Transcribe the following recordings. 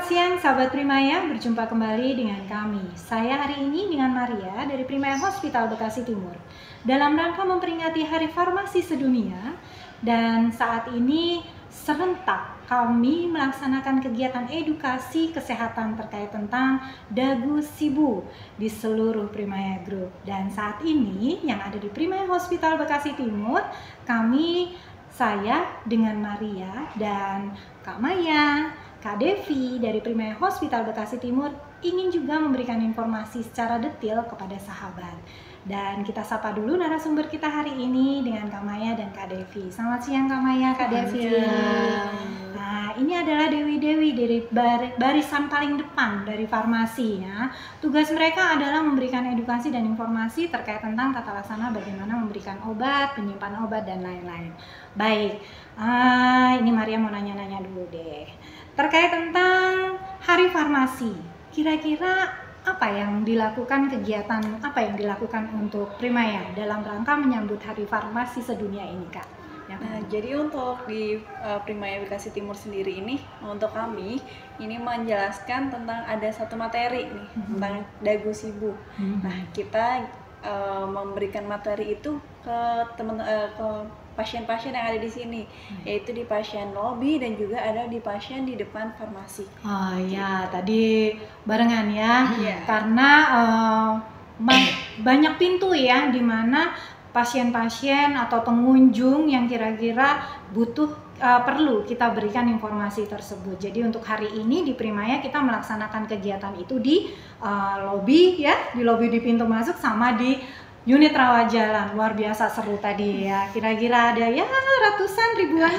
siang sahabat Primaya, berjumpa kembali dengan kami. Saya hari ini dengan Maria dari Primaya Hospital Bekasi Timur dalam rangka memperingati Hari Farmasi Sedunia, dan saat ini serentak kami melaksanakan kegiatan edukasi kesehatan terkait tentang dagu sibu di seluruh Primaya Group. Dan saat ini yang ada di Primaya Hospital Bekasi Timur, saya dengan Maria dan Kak Maya, Kak Devi dari Primaya Hospital Bekasi Timur ingin juga memberikan informasi secara detail kepada sahabat. Dan kita sapa dulu narasumber kita hari ini dengan Kak Maya dan Kak Devi. Selamat siang Kak Maya, Kak Devi. Nah, ini adalah dewi-dewi dari barisan paling depan dari farmasi ya. Tugas mereka adalah memberikan edukasi dan informasi terkait tentang tata laksana bagaimana memberikan obat, penyimpan obat, dan lain-lain. Baik, ini Maria mau nanya-nanya dulu deh. Terkait tentang Hari Farmasi, kira-kira apa yang dilakukan, kegiatan apa yang dilakukan untuk Primaya dalam rangka menyambut Hari Farmasi Sedunia ini, Kak? Nah, jadi untuk di Primaya Bekasi Timur sendiri ini, untuk kami ini menjelaskan tentang ada satu materi nih tentang dagu sibu. Nah, kita memberikan materi itu ke pasien-pasien yang ada di sini, yaitu di pasien lobby dan juga ada di pasien di depan farmasi. Oh ya, tadi barengan ya, Iya. karena banyak pintu ya, di mana pasien-pasien atau pengunjung yang kira-kira butuh perlu kita berikan informasi tersebut. Jadi untuk hari ini di Primaya kita melaksanakan kegiatan itu di lobby ya, di lobby di pintu masuk sama di unit rawat jalan. Luar biasa seru tadi ya, kira-kira ada ya ratusan ribuan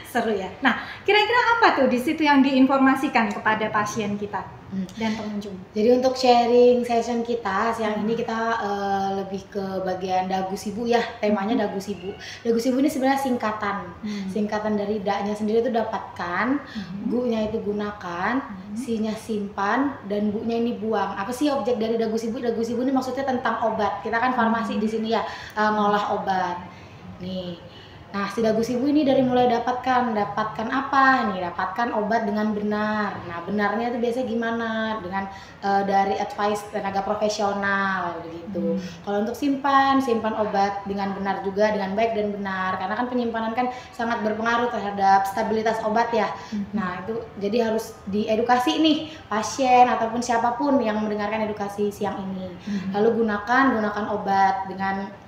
seru ya. Nah, kira-kira apa tuh di situ yang diinformasikan kepada pasien kita dan pengunjung? Jadi untuk sharing session kita siang ini kita lebih ke bagian dagu sibu ya, temanya dagu sibu. Dagu sibu ini sebenarnya singkatan dari da-nya sendiri itu dapatkan, gu-nya itu gunakan, si-nya simpan, dan bu-nya ini buang. Apa sih objek dari dagu sibu? Dagu sibu ini maksudnya tentang obat. Kita kan farmasi di sini ya, ngolah obat. Nih. Nah, si dagu sibu ini dari mulai dapatkan apa nih? Dapatkan obat dengan benar. Nah, benarnya itu biasanya gimana? Dengan dari advice tenaga profesional begitu. Kalau untuk simpan obat dengan benar juga, dengan baik dan benar. Karena kan penyimpanan kan sangat berpengaruh terhadap stabilitas obat ya. Nah, itu jadi harus diedukasi nih pasien ataupun siapapun yang mendengarkan edukasi siang ini. Lalu gunakan obat dengan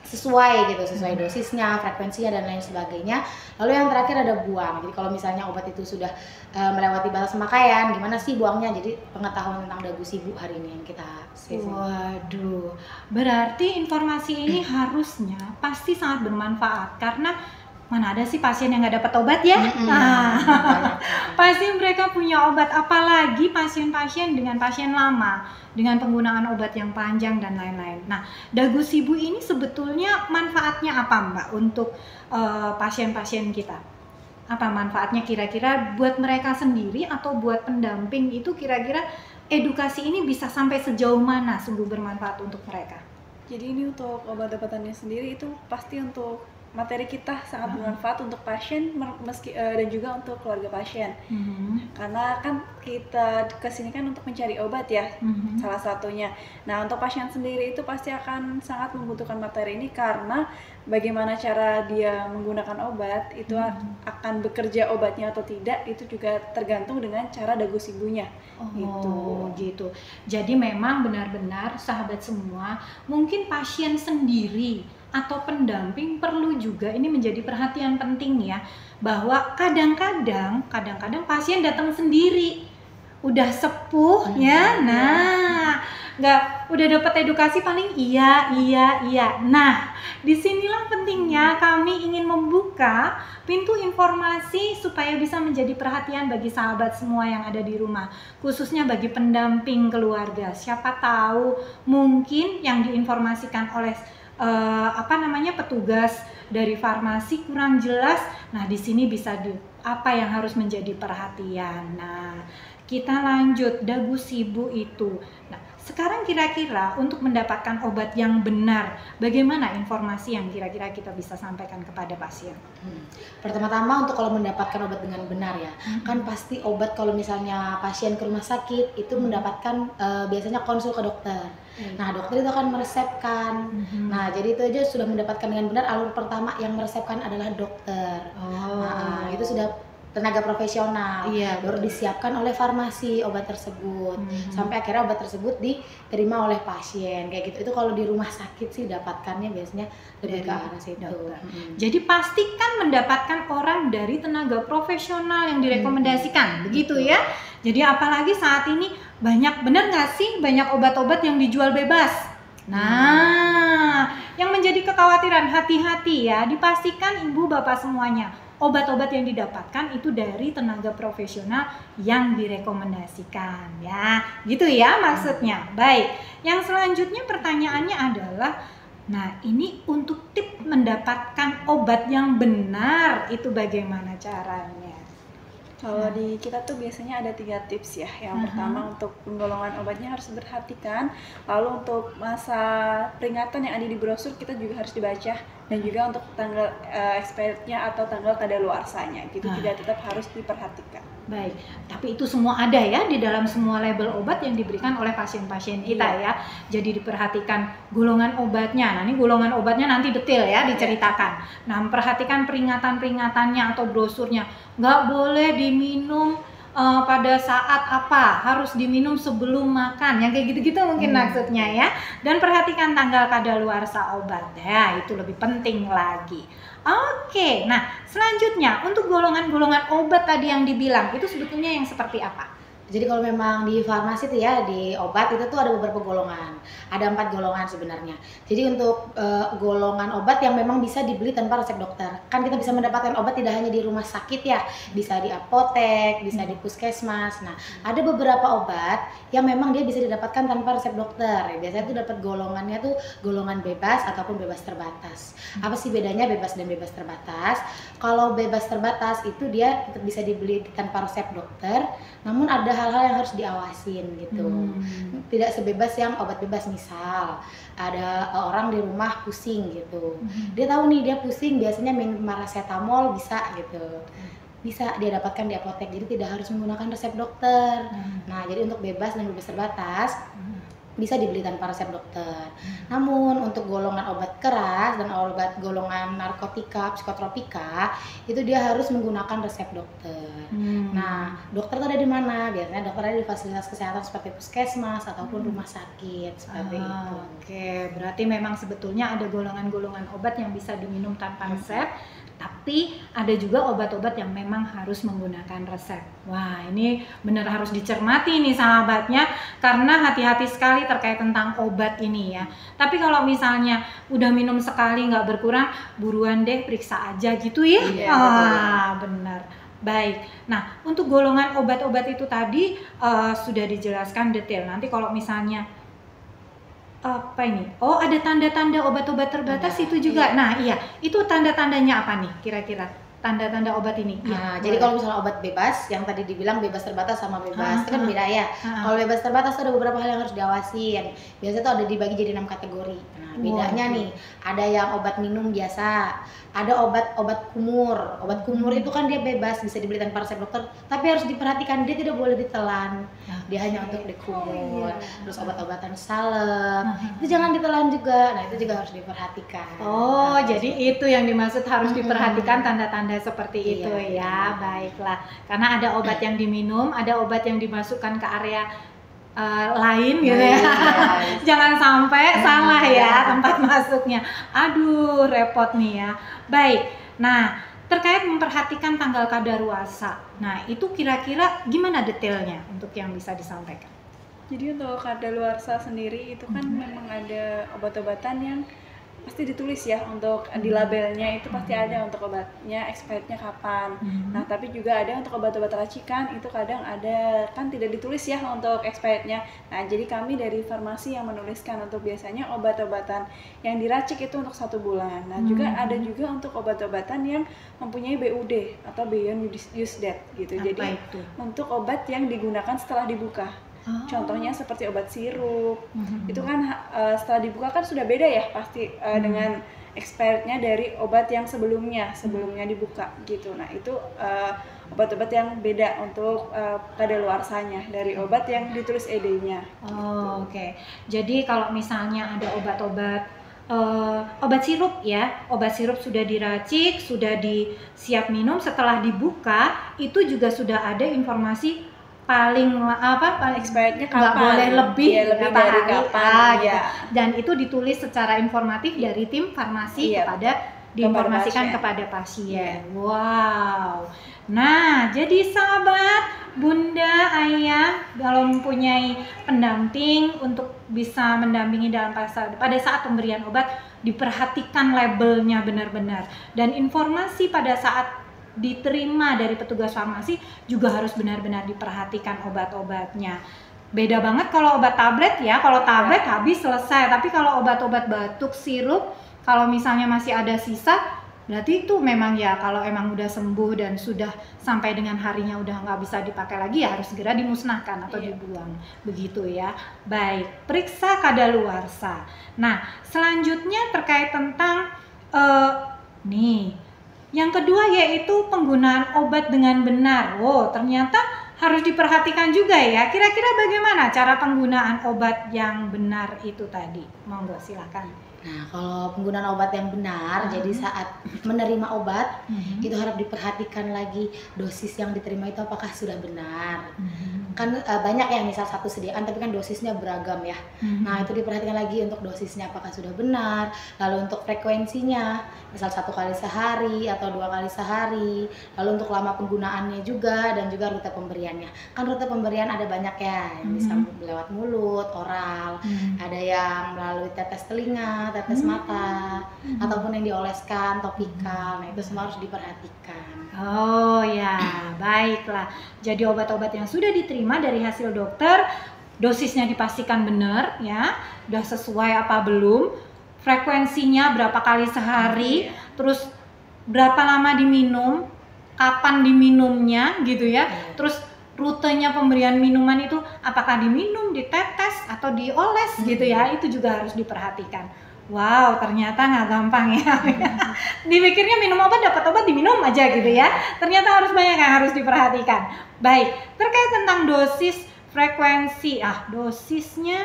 sesuai dosisnya, frekuensinya, dan lain sebagainya. Lalu yang terakhir ada buang. Jadi kalau misalnya obat itu sudah melewati batas pemakaian, gimana sih buangnya? Jadi pengetahuan tentang dagu sibu hari ini yang kita sesi. Waduh, berarti informasi ini harusnya pasti sangat bermanfaat, karena mana ada sih pasien yang nggak dapat obat ya? Pasti mereka punya obat, apalagi pasien-pasien dengan pasien lama, dengan penggunaan obat yang panjang dan lain-lain. Nah, dagu sibu ini sebetulnya manfaatnya apa Mbak untuk pasien-pasien kita? Apa manfaatnya kira-kira buat mereka sendiri atau buat pendamping, itu kira-kira edukasi ini bisa sampai sejauh mana sungguh bermanfaat untuk mereka? Jadi ini untuk obat-obatannya sendiri itu pasti untuk materi kita sangat bermanfaat untuk pasien dan juga untuk keluarga pasien. Karena kan kita kesini kan untuk mencari obat ya, salah satunya. Nah, untuk pasien sendiri itu pasti akan sangat membutuhkan materi ini, karena bagaimana cara dia menggunakan obat itu akan bekerja obatnya atau tidak itu juga tergantung dengan cara dagu sibunya. Gitu. Jadi memang benar-benar sahabat semua, mungkin pasien sendiri atau pendamping perlu juga ini menjadi perhatian penting ya, bahwa kadang-kadang pasien datang sendiri udah sepuh ya, nah nggak udah dapat edukasi paling iya. Nah, disinilah pentingnya kami ingin membuka pintu informasi supaya bisa menjadi perhatian bagi sahabat semua yang ada di rumah, khususnya bagi pendamping keluarga. Siapa tahu mungkin yang diinformasikan oleh petugas dari farmasi kurang jelas. Nah, di sini bisa apa yang harus menjadi perhatian. Nah, kita lanjut dagu sibu itu. Nah, Sekarang kira-kira untuk mendapatkan obat yang benar, bagaimana informasi yang kira-kira kita bisa sampaikan kepada pasien? Pertama-tama untuk kalau mendapatkan obat dengan benar ya, kan pasti obat kalau misalnya pasien ke rumah sakit itu mendapatkan biasanya konsul ke dokter. Nah, dokter itu akan meresepkan. Nah, jadi itu aja sudah mendapatkan dengan benar. Alur pertama yang meresepkan adalah dokter. Nah, itu sudah tenaga profesional, baru disiapkan oleh farmasi obat tersebut, sampai akhirnya obat tersebut diterima oleh pasien kayak gitu. Itu kalau di rumah sakit sih dapatkannya biasanya lebih ke arah situ. Jadi pastikan mendapatkan orang dari tenaga profesional yang direkomendasikan, begitu ya. Jadi apalagi saat ini banyak, bener nggak sih, banyak obat-obat yang dijual bebas. Nah, yang menjadi kekhawatiran, hati-hati ya, dipastikan ibu bapak semuanya obat-obat yang didapatkan itu dari tenaga profesional yang direkomendasikan ya, gitu ya maksudnya. Baik, yang selanjutnya pertanyaannya adalah, nah ini untuk tips mendapatkan obat yang benar itu bagaimana caranya? Kalau di kita tuh biasanya ada 3 tips ya. Yang pertama untuk penggolongan obatnya harus diperhatikan. Lalu untuk masa peringatan yang ada di brosur kita juga harus dibaca, dan juga untuk tanggal expirednya atau tanggal kadaluarsanya gitu juga tetap harus diperhatikan. Baik, tapi itu semua ada ya di dalam semua label obat yang diberikan oleh pasien-pasien kita ya. Jadi diperhatikan golongan obatnya. Nah, ini golongan obatnya nanti detail ya diceritakan. Nah, memperhatikan peringatan-peringatannya atau brosurnya. Nggak boleh diminum pada saat apa, harus diminum sebelum makan, yang kayak gitu-gitu mungkin maksudnya ya. Dan perhatikan tanggal kadaluarsa obat ya, itu lebih penting lagi. Oke, nah selanjutnya untuk golongan-golongan obat tadi yang dibilang itu sebetulnya yang seperti apa? Jadi kalau memang di farmasi tuh ya, di obat itu tuh ada beberapa golongan. Ada 4 golongan sebenarnya. Jadi untuk golongan obat yang memang bisa dibeli tanpa resep dokter. Kan kita bisa mendapatkan obat tidak hanya di rumah sakit ya, bisa di apotek, bisa di puskesmas. Nah, ada beberapa obat yang memang dia bisa didapatkan tanpa resep dokter. Biasanya tuh dapat golongannya tuh golongan bebas ataupun bebas terbatas. Apa sih bedanya bebas dan bebas terbatas? Kalau bebas terbatas itu dia tetap bisa dibeli tanpa resep dokter, namun ada hal-hal yang harus diawasin gitu. Tidak sebebas yang obat bebas. Misal ada orang di rumah pusing gitu, dia tahu nih dia pusing, biasanya minum paracetamol bisa gitu, bisa dia dapatkan di apotek, jadi tidak harus menggunakan resep dokter. Nah, jadi untuk bebas dan bebas terbatas bisa dibeli tanpa resep dokter. Namun untuk golongan obat keras dan obat golongan narkotika, psikotropika itu dia harus menggunakan resep dokter. Nah, dokter itu ada di mana? Biasanya dokter ada di fasilitas kesehatan seperti puskesmas ataupun rumah sakit seperti itu. Oke, berarti memang sebetulnya ada golongan-golongan obat yang bisa diminum tanpa resep. Tapi ada juga obat-obat yang memang harus menggunakan resep. Wah, ini benar harus dicermati nih sahabatnya, karena hati-hati sekali terkait tentang obat ini ya. Tapi kalau misalnya udah minum sekali nggak berkurang, buruan deh periksa aja gitu ya. Benar. Baik, nah untuk golongan obat-obat itu tadi sudah dijelaskan detail. Nanti kalau misalnya apa ini? Oh, ada tanda-tanda obat-obat terbatas itu juga. Nah, iya, itu tanda-tandanya apa nih kira-kira? Tanda-tanda obat ini. Nah, jadi kalau misalnya obat bebas, yang tadi dibilang bebas terbatas sama bebas, itu kan beda ya. Kalau bebas terbatas ada beberapa hal yang harus diawasin. Biasanya tuh ada dibagi jadi 6 kategori. Nah, bedanya nih, ada yang obat minum biasa, ada obat kumur. Obat kumur itu kan dia bebas, bisa dibeli tanpa resep dokter, tapi harus diperhatikan dia tidak boleh ditelan. Dia hanya untuk dikumur. Terus obat-obatan salep, itu jangan ditelan juga. Nah, itu juga harus diperhatikan. Oh, jadi itu yang dimaksud harus diperhatikan tanda-tanda seperti itu ya. Baiklah. Karena ada obat yang diminum, ada obat yang dimasukkan ke area lain gitu ya. Jangan sampai salah ya tempat masuknya. Aduh, repot nih ya. Baik. Nah, terkait memperhatikan tanggal kadaluarsa. Nah, itu kira-kira gimana detailnya untuk yang bisa disampaikan? Jadi untuk kadaluarsa sendiri itu kan memang ada obat-obatan yang pasti ditulis ya, untuk di labelnya itu pasti ada untuk obatnya expirednya kapan. Nah, tapi juga ada untuk obat-obat racikan itu kadang ada kan tidak ditulis ya untuk expirednya. Nah, jadi kami dari farmasi yang menuliskan untuk biasanya obat-obatan yang diracik itu untuk 1 bulan. Nah, juga ada juga untuk obat-obatan yang mempunyai BUD atau Beyond Use Date gitu. Jadi untuk obat yang digunakan setelah dibuka. Contohnya seperti obat sirup. Itu kan setelah dibuka kan sudah beda ya pasti dengan expirednya dari obat yang sebelumnya dibuka gitu. Nah itu obat-obat yang beda untuk kadaluarsanya dari obat yang ditulis ED-nya. Oke. Jadi kalau misalnya ada obat sirup ya, obat sirup sudah diracik, sudah siap minum, setelah dibuka itu juga sudah ada informasi paling expirednya nggak boleh lebih dari kapan gitu. Dan itu ditulis secara informatif dari tim farmasi diinformasikan kepada pasien. Wow. Nah, jadi sahabat, bunda, ayah, kalau mempunyai pendamping untuk bisa mendampingi pada saat pemberian obat, diperhatikan labelnya benar-benar, dan informasi pada saat diterima dari petugas farmasi juga harus benar-benar diperhatikan obat-obatnya. Beda banget kalau obat tablet ya, kalau tablet habis selesai, tapi kalau obat-obat batuk, sirup, kalau misalnya masih ada sisa, berarti itu memang ya kalau emang udah sembuh dan sudah sampai dengan harinya udah nggak bisa dipakai lagi ya harus segera dimusnahkan atau dibuang, begitu ya. Baik, periksa kadaluarsa. Nah, selanjutnya terkait tentang yang kedua yaitu penggunaan obat dengan benar. Ternyata harus diperhatikan juga ya. Kira-kira bagaimana cara penggunaan obat yang benar itu tadi? Monggo silakan. Nah, kalau penggunaan obat yang benar, jadi saat menerima obat itu harus diperhatikan lagi dosis yang diterima itu apakah sudah benar. Kan banyak ya, misal satu sediaan tapi kan dosisnya beragam ya. Nah, itu diperhatikan lagi untuk dosisnya apakah sudah benar. Lalu untuk frekuensinya, misal 1 kali sehari atau 2 kali sehari. Lalu untuk lama penggunaannya juga, dan juga rute pemberiannya. Kan rute pemberian ada banyak ya, yang bisa lewat mulut, oral, ada yang melalui tetes telinga, tetes mata, ataupun yang dioleskan, topikal. Nah, itu semua harus diperhatikan. Oh ya, baiklah. Jadi obat-obat yang sudah diterima dari hasil dokter, dosisnya dipastikan benar ya, udah sesuai apa belum, frekuensinya berapa kali sehari, terus berapa lama diminum, kapan diminumnya gitu ya, terus rutenya pemberian minuman itu apakah diminum, ditetes, atau dioles gitu ya, itu juga harus diperhatikan. Wow, ternyata nggak gampang ya. Dipikirnya minum obat, dapat obat, diminum aja gitu ya. Ternyata harus banyak yang harus diperhatikan. Baik, terkait tentang dosis, frekuensi, dosisnya,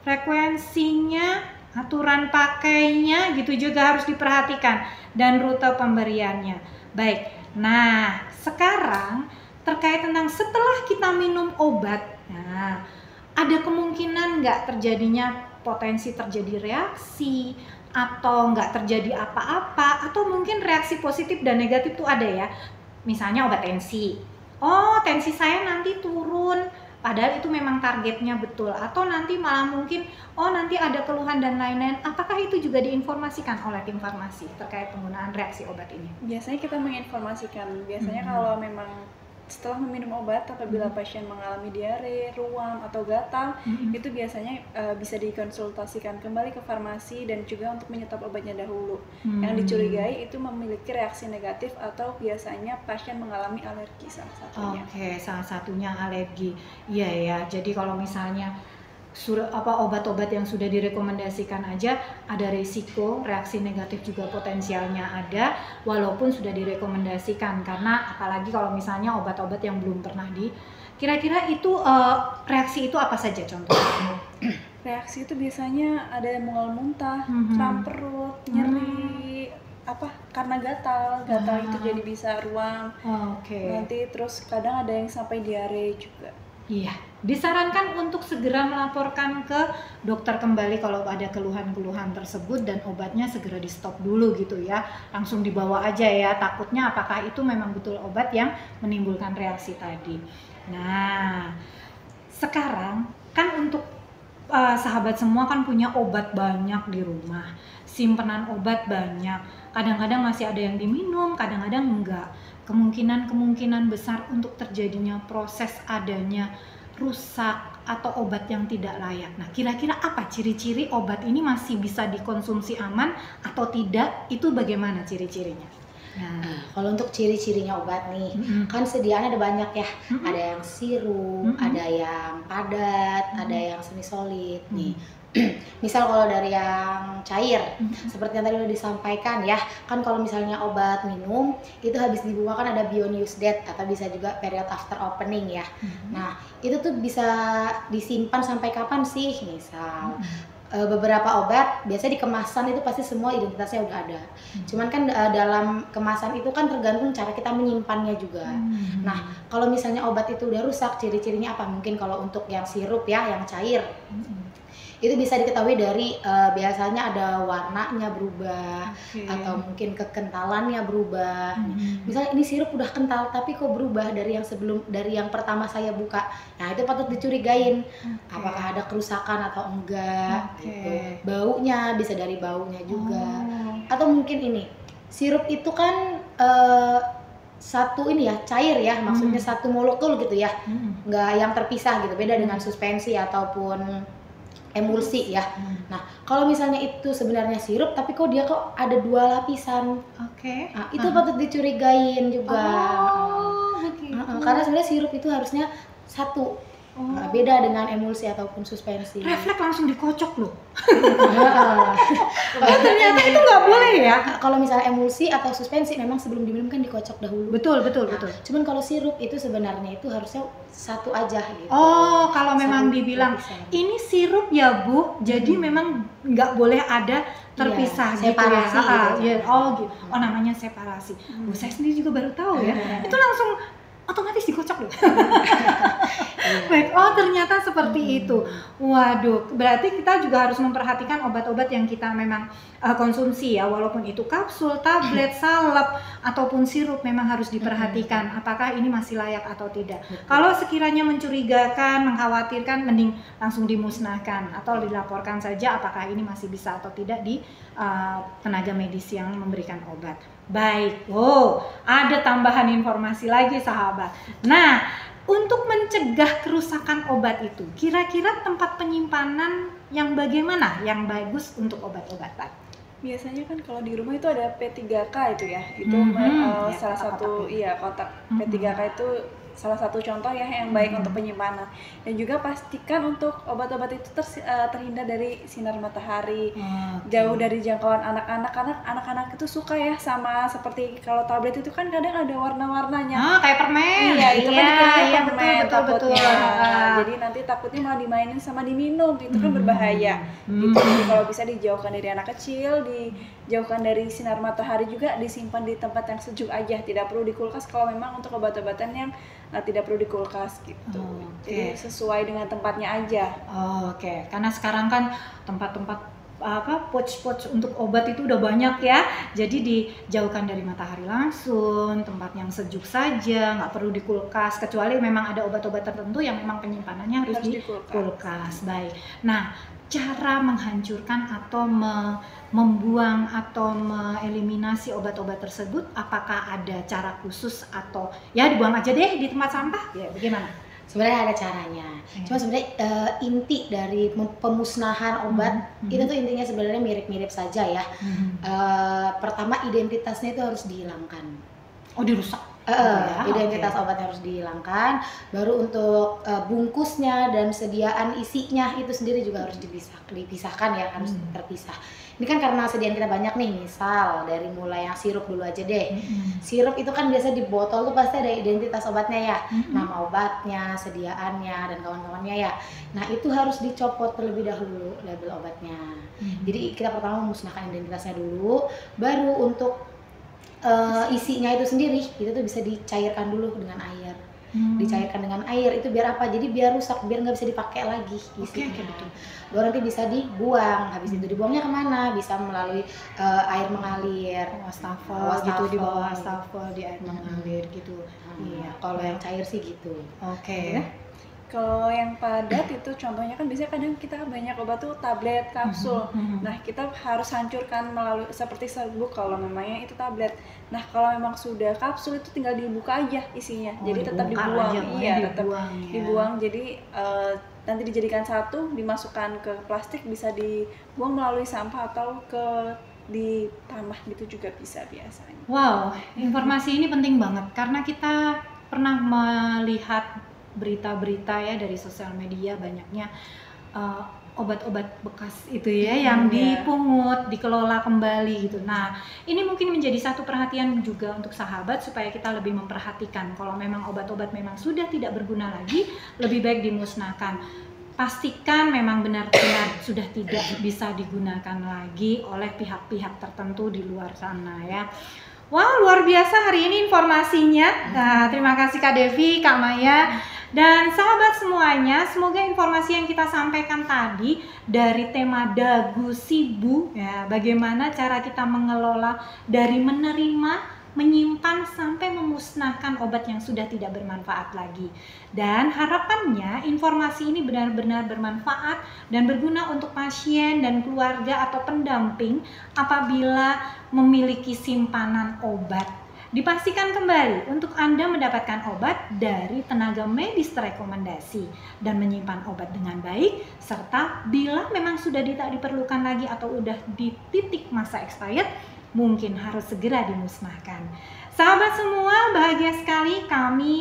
frekuensinya, aturan pakainya gitu juga harus diperhatikan, dan rute pemberiannya. Baik, nah sekarang terkait tentang setelah kita minum obat, nah ada kemungkinan nggak terjadinya potensi terjadi reaksi atau nggak terjadi apa-apa, atau mungkin reaksi positif dan negatif tuh ada ya. Misalnya obat tensi, tensi saya nanti turun, padahal itu memang targetnya betul, atau nanti malah mungkin nanti ada keluhan dan lain-lain. Apakah itu juga diinformasikan oleh tim farmasi terkait penggunaan reaksi obat ini? Biasanya kita menginformasikan, kalau memang setelah meminum obat, apabila pasien mengalami diare, ruam, atau gatal, itu biasanya bisa dikonsultasikan kembali ke farmasi dan juga untuk menyetop obatnya dahulu. Yang dicurigai itu memiliki reaksi negatif atau biasanya pasien mengalami alergi salah satunya. Oke, salah satunya alergi. Iya ya, jadi kalau misalnya obat-obat yang sudah direkomendasikan aja ada risiko reaksi negatif juga potensialnya ada, walaupun sudah direkomendasikan. Karena apalagi kalau misalnya obat-obat yang belum pernah kira-kira itu reaksi itu apa saja contohnya? Reaksi itu biasanya ada mual muntah, kram perut, nyeri, karena gatal itu jadi bisa ruam. Nanti terus kadang ada yang sampai diare juga. Iya, disarankan untuk segera melaporkan ke dokter kembali kalau ada keluhan-keluhan tersebut, dan obatnya segera di stop dulu gitu ya. Langsung dibawa aja ya, takutnya apakah itu memang betul obat yang menimbulkan reaksi tadi. Nah, sekarang kan untuk sahabat semua kan punya obat banyak di rumah, simpenan obat banyak. Kadang-kadang masih ada yang diminum, kadang-kadang enggak. Kemungkinan besar untuk terjadinya proses adanya rusak atau obat yang tidak layak. Nah, kira-kira apa ciri-ciri obat ini masih bisa dikonsumsi aman atau tidak? Itu bagaimana ciri-cirinya? Kalau untuk ciri-cirinya obat nih, kan sediaannya ada banyak ya. Ada yang sirup, ada yang padat, ada yang semi solid nih. Misal kalau dari yang cair, seperti yang tadi udah disampaikan ya, kan kalau misalnya obat minum itu habis dibuang kan ada beyond use date atau bisa juga period after opening ya. Nah itu tuh bisa disimpan sampai kapan sih? Misal beberapa obat biasanya di kemasan itu pasti semua identitasnya udah ada. Cuman kan dalam kemasan itu kan tergantung cara kita menyimpannya juga. Nah kalau misalnya obat itu udah rusak, ciri-cirinya apa? Mungkin kalau untuk yang sirup ya, yang cair, itu bisa diketahui dari biasanya ada warnanya berubah, atau mungkin kekentalannya berubah. Misalnya ini sirup udah kental tapi kok berubah dari yang pertama saya buka. Nah itu patut dicurigain, apakah ada kerusakan atau enggak gitu. Baunya bisa dari baunya juga. Atau mungkin ini sirup itu kan satu ini ya, cair ya, maksudnya satu molekul gitu ya, nggak yang terpisah gitu. Beda dengan suspensi ataupun emulsi ya. Nah kalau misalnya itu sebenarnya sirup tapi kok dia ada 2 lapisan, nah, itu patut dicurigain juga. Karena sebenarnya sirup itu harusnya satu. Beda dengan emulsi ataupun suspensi. Refleks langsung dikocok loh. Ternyata itu nggak boleh ya. Kalau misalnya emulsi atau suspensi memang sebelum diminum kan dikocok dahulu. Betul. Cuman kalau sirup itu sebenarnya itu harusnya satu aja gitu. Kalau memang dibilang ini sirup ya Bu, jadi memang nggak boleh ada terpisah gitu separasi ya. Gitu. Namanya separasi. Saya sendiri juga baru tahu ya. Itu langsung otomatis dikocok loh. Baik, ternyata seperti itu. Waduh, berarti kita juga harus memperhatikan obat-obat yang kita memang konsumsi ya, walaupun itu kapsul, tablet, salep, ataupun sirup, memang harus diperhatikan apakah ini masih layak atau tidak. Kalau sekiranya mencurigakan, mengkhawatirkan, mending langsung dimusnahkan atau dilaporkan saja apakah ini masih bisa atau tidak di tenaga medis yang memberikan obat. Baik, ada tambahan informasi lagi sahabat. Nah, untuk mencegah kerusakan obat itu, kira-kira tempat penyimpanan yang bagaimana yang bagus untuk obat-obatan? Biasanya kan kalau di rumah itu ada P3K itu ya, itu salah satu kotak P3K itu salah satu contoh ya yang baik untuk penyimpanan. Dan juga pastikan untuk obat-obat itu terhindar dari sinar matahari, jauh dari jangkauan anak-anak, karena anak-anak itu suka ya sama seperti kalau tablet itu kan kadang ada warna-warnanya. Kayak permen. Iya, itu kan dikira permen betul. Jadi nanti takutnya malah dimainin sama diminum, itu kan berbahaya. Gitu. Jadi kalau bisa dijauhkan dari anak kecil, dijauhkan dari sinar matahari, juga disimpan di tempat yang sejuk aja, tidak perlu di kulkas kalau memang untuk obat-obatan yang tidak perlu di kulkas gitu. Jadi sesuai dengan tempatnya aja. Karena sekarang kan tempat-tempat pouch untuk obat itu udah banyak ya. Jadi dijauhkan dari matahari langsung, tempat yang sejuk saja, nggak perlu di kulkas, kecuali memang ada obat-obat tertentu yang memang penyimpanannya harus di kulkas. Baik. Nah, cara menghancurkan atau membuang atau mengeliminasi obat-obat tersebut, apakah ada cara khusus atau ya dibuang aja deh di tempat sampah? Ya, bagaimana? Sebenarnya ada caranya. Cuma sebenarnya inti dari pemusnahan obat itu tuh intinya sebenarnya mirip-mirip saja ya. Pertama identitasnya itu harus dihilangkan. Dirusak. Identitas obatnya harus dihilangkan. Baru untuk bungkusnya dan sediaan isinya itu sendiri juga harus dipisahkan ya, harus terpisah. Ini kan karena sediaan kita banyak nih, misal dari mulai yang sirup dulu aja deh. Sirup itu kan biasa di botol tuh pasti ada identitas obatnya ya, nama obatnya, sediaannya, dan kawan-kawannya ya. Nah itu harus dicopot terlebih dahulu label obatnya. Jadi kita pertama memusnahkan identitasnya dulu, baru untuk isinya itu sendiri itu tuh bisa dicairkan dulu dengan air. Dicairkan dengan air itu biar apa? Jadi biar rusak, biar nggak bisa dipakai lagi isinya. Baru nanti bisa dibuang. Habis itu dibuangnya kemana? Bisa melalui air mengalir, wastafel gitu, di bawah wastafel di air mengalir gitu. Iya, kalau yang cair sih gitu. Kalau yang padat itu contohnya kan biasanya kadang kita banyak obat tuh tablet, kapsul. Nah kita harus hancurkan melalui seperti serbuk kalau memangnya itu tablet. Nah kalau memang sudah kapsul itu tinggal dibuka aja isinya, jadi tetap dibuang. Dibuang. Jadi nanti dijadikan satu, dimasukkan ke plastik, bisa dibuang melalui sampah atau ke ditambah gitu juga bisa biasanya. Wow, informasi ini penting banget karena kita pernah melihat berita-berita ya dari sosial media, banyaknya obat-obat bekas itu ya yang dipungut, dikelola kembali gitu. Nah, ini mungkin menjadi satu perhatian juga untuk sahabat supaya kita lebih memperhatikan kalau memang obat-obat memang sudah tidak berguna lagi, lebih baik dimusnahkan. Pastikan memang benar-benar sudah tidak bisa digunakan lagi oleh pihak-pihak tertentu di luar sana ya. Wah, luar biasa hari ini informasinya. Nah, terima kasih Kak Devi, Kak Maya, dan sahabat semuanya. Semoga informasi yang kita sampaikan tadi dari tema dagu sibu, ya, bagaimana cara kita mengelola dari menerima, menyimpan sampai memusnahkan obat yang sudah tidak bermanfaat lagi. Dan harapannya informasi ini benar-benar bermanfaat dan berguna untuk pasien dan keluarga atau pendamping apabila memiliki simpanan obat. Dipastikan kembali untuk Anda mendapatkan obat dari tenaga medis terrekomendasi dan menyimpan obat dengan baik, serta bila memang sudah tidak diperlukan lagi atau udah di titik masa expired, mungkin harus segera dimusnahkan. Sahabat semua, bahagia sekali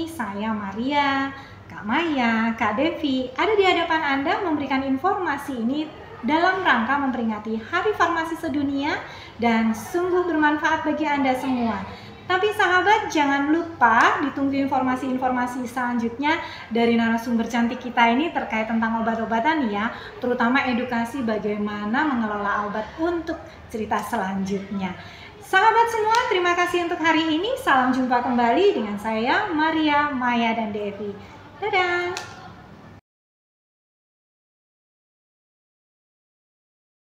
saya Maria, Kak Maya, Kak Devi ada di hadapan Anda memberikan informasi ini dalam rangka memperingati Hari Farmasi Sedunia dan sungguh bermanfaat bagi Anda semua. Tapi sahabat, jangan lupa ditunggu informasi-informasi selanjutnya dari narasumber cantik kita ini terkait tentang obat-obatan ya, terutama edukasi bagaimana mengelola obat untuk cerita selanjutnya. Sahabat semua, terima kasih untuk hari ini. Salam jumpa kembali dengan saya Maria, Maya, dan Devi. Dadah!